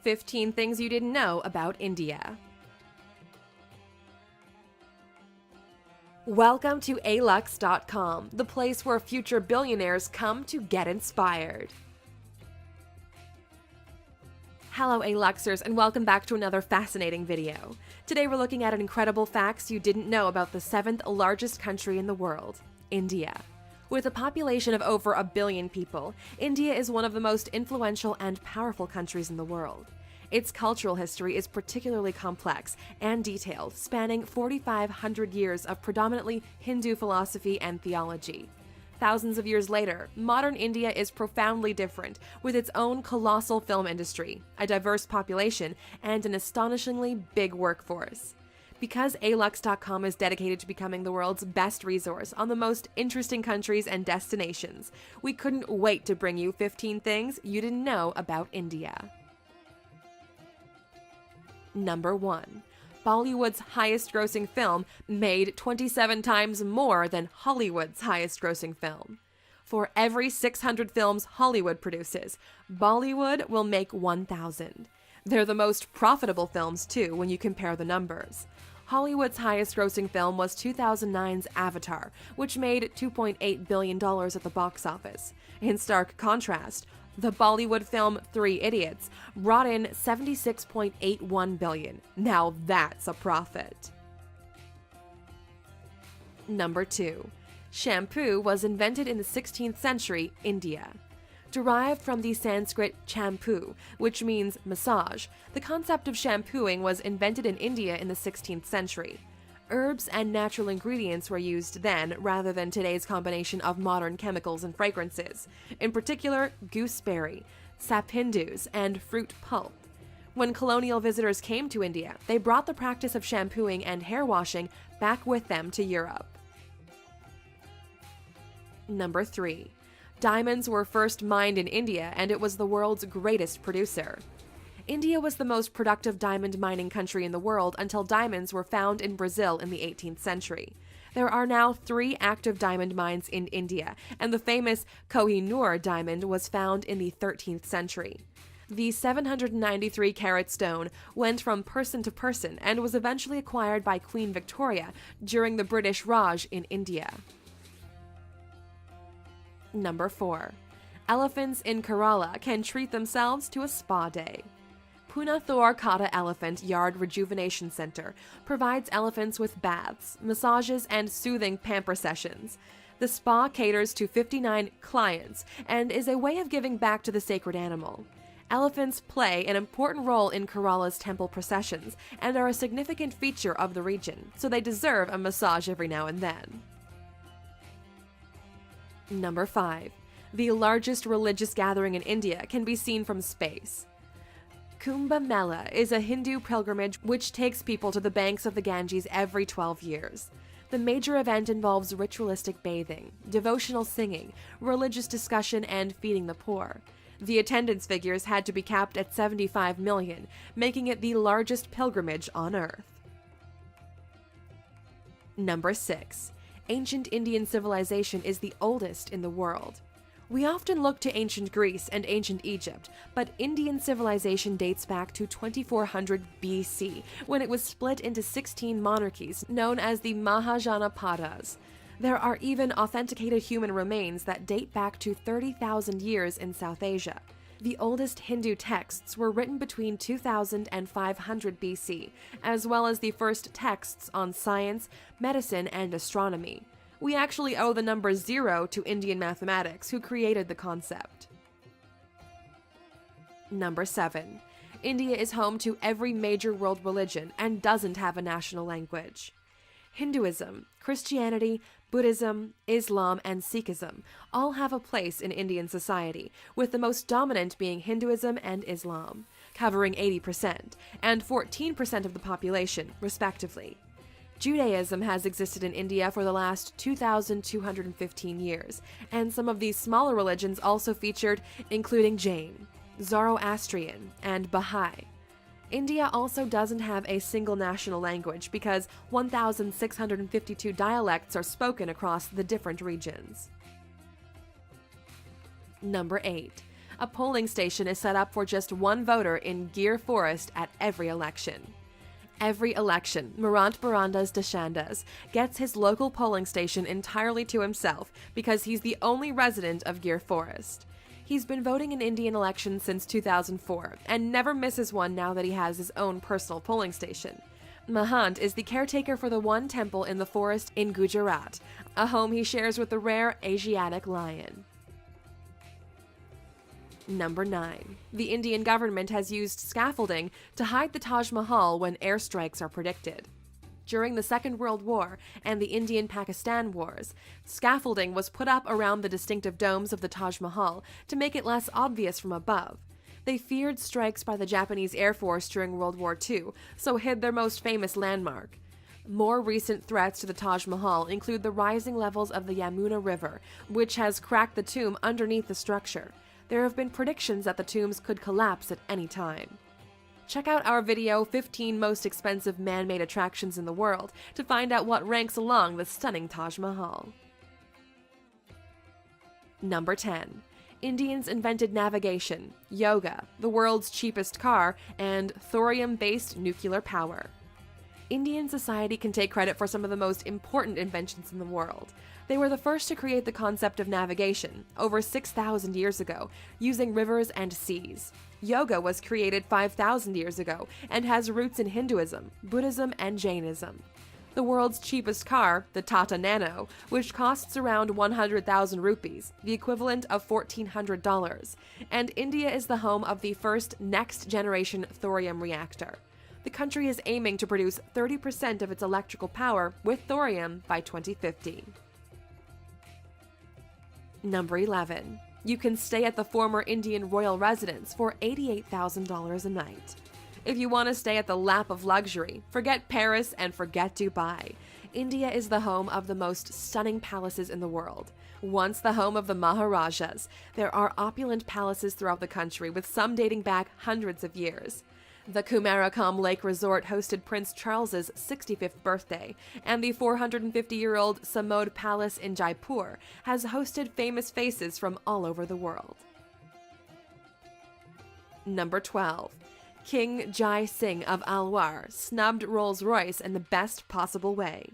15 Things You Didn't Know About India. Welcome to alux.com, the place where future billionaires come to get inspired. Hello Aluxers, and welcome back to another fascinating video. Today we're looking at incredible facts you didn't know about the 7th largest country in the world, India. With a population of over 1 billion people, India is one of the most influential and powerful countries in the world. Its cultural history is particularly complex and detailed, spanning 4,500 years of predominantly Hindu philosophy and theology. Thousands of years later, modern India is profoundly different, with its own colossal film industry, a diverse population, and an astonishingly big workforce. Because alux.com is dedicated to becoming the world's best resource on the most interesting countries and destinations, we couldn't wait to bring you 15 things you didn't know about India. Number 1. Bollywood's highest-grossing film made 27 times more than Hollywood's highest-grossing film. For every 600 films Hollywood produces, Bollywood will make 1,000. They're the most profitable films, too, when you compare the numbers. Hollywood's highest-grossing film was 2009's Avatar, which made $2.8 billion at the box office. In stark contrast, the Bollywood film 3 Idiots brought in $76.81 billion. Now that's a profit. Number 2. Shampoo was invented in the 16th century, India. Derived from the Sanskrit champu, which means massage, the concept of shampooing was invented in India in the 16th century. Herbs and natural ingredients were used then, rather than today's combination of modern chemicals and fragrances, in particular gooseberry, sapindus, and fruit pulp. When colonial visitors came to India, they brought the practice of shampooing and hair washing back with them to Europe. Number 3. Diamonds were first mined in India, and it was the world's greatest producer. India was the most productive diamond mining country in the world until diamonds were found in Brazil in the 18th century. There are now 3 active diamond mines in India, and the famous Kohinoor diamond was found in the 13th century. The 793-carat stone went from person to person and was eventually acquired by Queen Victoria during the British Raj in India. Number 4. Elephants in Kerala can treat themselves to a spa day. Punathur Kata Elephant Yard Rejuvenation Center provides elephants with baths, massages, and soothing pamper sessions. The spa caters to 59 clients and is a way of giving back to the sacred animal. Elephants play an important role in Kerala's temple processions and are a significant feature of the region, so they deserve a massage every now and then. Number 5. The largest religious gathering in India can be seen from space. Kumbh Mela is a Hindu pilgrimage which takes people to the banks of the Ganges every 12 years. The major event involves ritualistic bathing, devotional singing, religious discussion, and feeding the poor. The attendance figures had to be capped at 75 million, making it the largest pilgrimage on Earth. Number 6. Ancient Indian civilization is the oldest in the world. We often look to ancient Greece and ancient Egypt, but Indian civilization dates back to 2400 BC, when it was split into 16 monarchies known as the Mahajanapadas. There are even authenticated human remains that date back to 30,000 years in South Asia. The oldest Hindu texts were written between 2000 and 500 BC, as well as the first texts on science, medicine, and astronomy. We actually owe the number 0 to Indian mathematics, who created the concept. Number 7. India is home to every major world religion and doesn't have a national language. Hinduism, Christianity, Buddhism, Islam, and Sikhism all have a place in Indian society, with the most dominant being Hinduism and Islam, covering 80% and 14% of the population, respectively. Judaism has existed in India for the last 2,215 years, and some of these smaller religions also featured, including Jain, Zoroastrian, and Baha'i. India also doesn't have a single national language because 1,652 dialects are spoken across the different regions. Number 8. A polling station is set up for just one voter in Gir Forest at every election. Every election, Marant Barandas Deshandas gets his local polling station entirely to himself because he's the only resident of Gir Forest. He's been voting in Indian elections since 2004 and never misses one now that he has his own personal polling station. Mahant is the caretaker for the one temple in the forest in Gujarat, a home he shares with the rare Asiatic lion. Number 9. The Indian government has used scaffolding to hide the Taj Mahal when airstrikes are predicted. During the Second World War and the Indian-Pakistan Wars, scaffolding was put up around the distinctive domes of the Taj Mahal to make it less obvious from above. They feared strikes by the Japanese Air Force during World War II, so hid their most famous landmark. More recent threats to the Taj Mahal include the rising levels of the Yamuna River, which has cracked the tomb underneath the structure. There have been predictions that the tombs could collapse at any time. Check out our video 15 Most Expensive Man-Made Attractions in the World to find out what ranks along the stunning Taj Mahal. Number 10. Indians invented navigation, yoga, the world's cheapest car, and thorium-based nuclear power. Indian society can take credit for some of the most important inventions in the world. They were the first to create the concept of navigation, over 6,000 years ago, using rivers and seas. Yoga was created 5,000 years ago and has roots in Hinduism, Buddhism, and Jainism. The world's cheapest car, the Tata Nano, which costs around 100,000 rupees, the equivalent of $1,400, and India is the home of the first next-generation thorium reactor. The country is aiming to produce 30% of its electrical power with thorium by 2050. Number 11. You can stay at the former Indian royal residence for $88,000 a night. If you want to stay at the lap of luxury, forget Paris and forget Dubai. India is the home of the most stunning palaces in the world. Once the home of the Maharajas, there are opulent palaces throughout the country, with some dating back hundreds of years. The Kumarakam Lake Resort hosted Prince Charles's 65th birthday, and the 450-year-old Samod Palace in Jaipur has hosted famous faces from all over the world. Number 12. King Jai Singh of Alwar snubbed Rolls-Royce in the best possible way.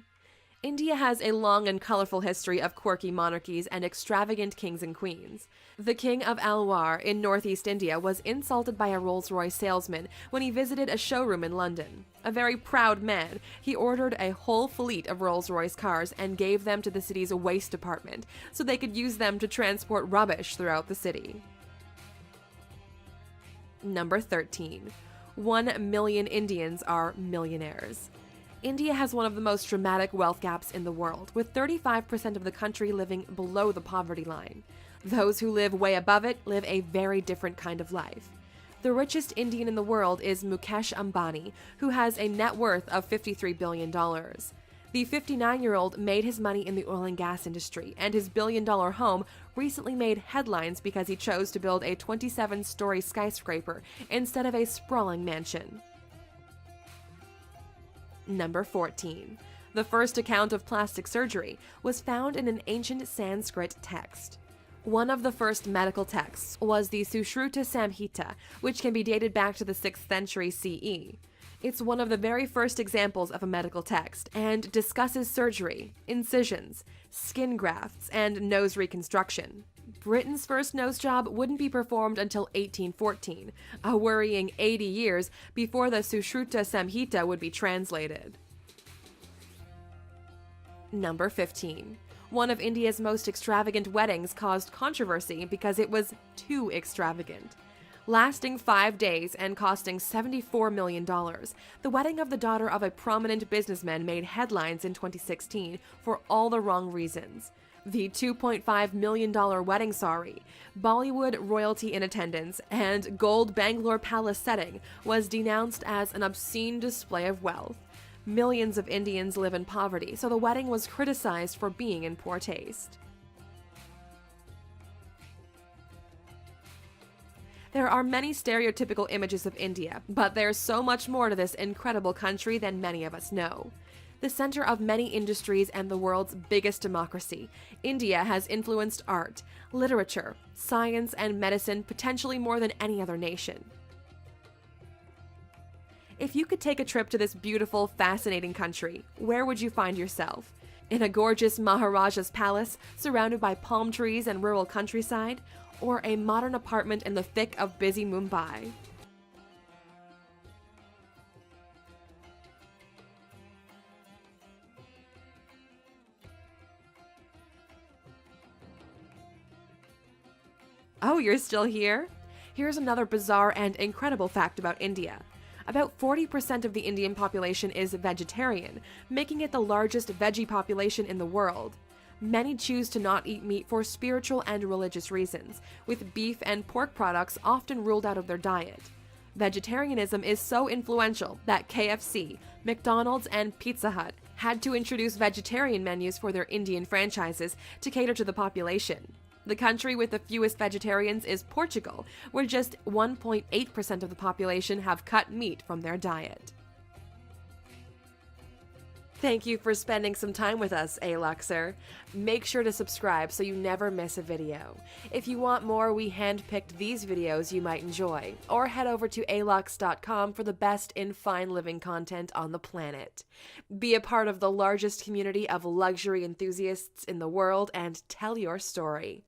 India has a long and colorful history of quirky monarchies and extravagant kings and queens. The King of Alwar in northeast India was insulted by a Rolls-Royce salesman when he visited a showroom in London. A very proud man, he ordered a whole fleet of Rolls-Royce cars and gave them to the city's waste department so they could use them to transport rubbish throughout the city. Number 13. 1 million Indians are millionaires. India has one of the most dramatic wealth gaps in the world, with 35% of the country living below the poverty line. Those who live way above it live a very different kind of life. The richest Indian in the world is Mukesh Ambani, who has a net worth of $53 billion. The 59-year-old made his money in the oil and gas industry, and his billion-dollar home recently made headlines because he chose to build a 27-story skyscraper instead of a sprawling mansion. Number 14. The first account of plastic surgery was found in an ancient Sanskrit text. One of the first medical texts was the Sushruta Samhita, which can be dated back to the 6th century CE. It's one of the very first examples of a medical text and discusses surgery, incisions, skin grafts, and nose reconstruction. Britain's first nose job wouldn't be performed until 1814, a worrying 80 years before the Sushruta Samhita would be translated. Number 15. One of India's most extravagant weddings caused controversy because it was too extravagant. Lasting 5 days and costing $74 million, the wedding of the daughter of a prominent businessman made headlines in 2016 for all the wrong reasons. The $2.5 million wedding sari, Bollywood royalty in attendance, and gold Bangalore Palace setting was denounced as an obscene display of wealth. Millions of Indians live in poverty, so the wedding was criticized for being in poor taste. There are many stereotypical images of India, but there's so much more to this incredible country than many of us know. The center of many industries and the world's biggest democracy, India has influenced art, literature, science, and medicine potentially more than any other nation. If you could take a trip to this beautiful, fascinating country, where would you find yourself? In a gorgeous Maharaja's palace surrounded by palm trees and rural countryside, or a modern apartment in the thick of busy Mumbai? Oh, you're still here? Here's another bizarre and incredible fact about India. About 40% of the Indian population is vegetarian, making it the largest veggie population in the world. Many choose to not eat meat for spiritual and religious reasons, with beef and pork products often ruled out of their diet. Vegetarianism is so influential that KFC, McDonald's, and Pizza Hut had to introduce vegetarian menus for their Indian franchises to cater to the population. The country with the fewest vegetarians is Portugal, where just 1.8% of the population have cut meat from their diet. Thank you for spending some time with us, A-Luxer. Make sure to subscribe so you never miss a video. If you want more, we handpicked these videos you might enjoy, or head over to alux.com for the best in fine living content on the planet. Be a part of the largest community of luxury enthusiasts in the world and tell your story.